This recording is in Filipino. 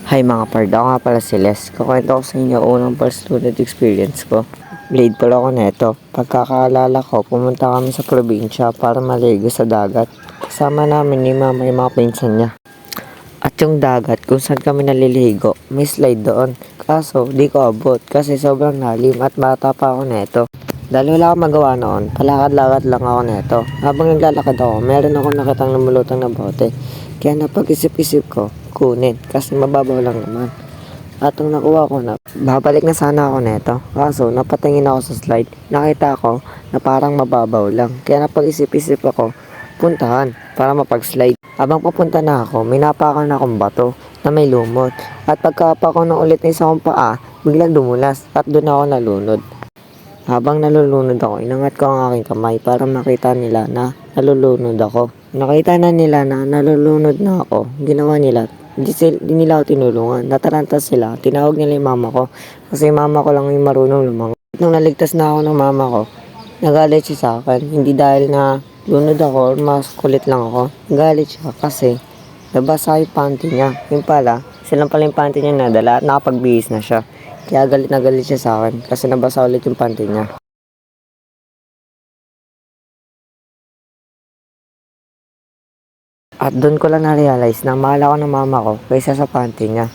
Hi mga pard, ako nga pala si Les. Kukwento ko sa inyo unang first student experience ko. Grade pala ako neto. Pagkakaalala ko, pumunta kami sa probinsya para maligo sa dagat. Kasama namin ni mama yung mga pinsan niya. At yung dagat kung saan kami naliligo, may slide doon. Kaso, di ko abot kasi sobrang lalim at bata pa ako neto. Dahil wala akong magawa noon, palakad-lakad lang ako neto. Habang naglalakad ako, meron akong nakitang namulutang na bote. Kaya napag-isip-isip ko, kunin kasi mababaw lang naman. At nung nakuha ko na, babalik na sana ako neto. Kaso, napatingin ako sa slide. Nakita ko na parang mababaw lang. Kaya napag-isip-isip ako, puntahan para mapag-slide. Habang papunta na ako, may napakan na akong bato na may lumot. At pagkapa ko na ulit ng isa kong paa, biglang dumulas at doon ako nalunod. Habang nalulunod ako, inangat ko ang aking kamay para makita nila na nalulunod ako. Nakita na nila na nalulunod na ako. Ginawa nila, di nila ako tinulungan. Nataranta sila. Tinawag nila yung mama ko. Kasi yung mama ko lang yung marunong lumangoy. Nung naligtas na ako ng mama ko, nagalit siya sa akin. Hindi dahil na lunod ako or mas kulit lang ako. Nagalit siya kasi nabasa yung panty niya. Yung pala, silang pala yung panty niya nadala at nakapagbihis na siya. Kaya galit na galit siya sa akin kasi nabasa ulit yung panty niya. At doon ko lang na-realize na mahal ako ng mama ko kaysa sa panty niya.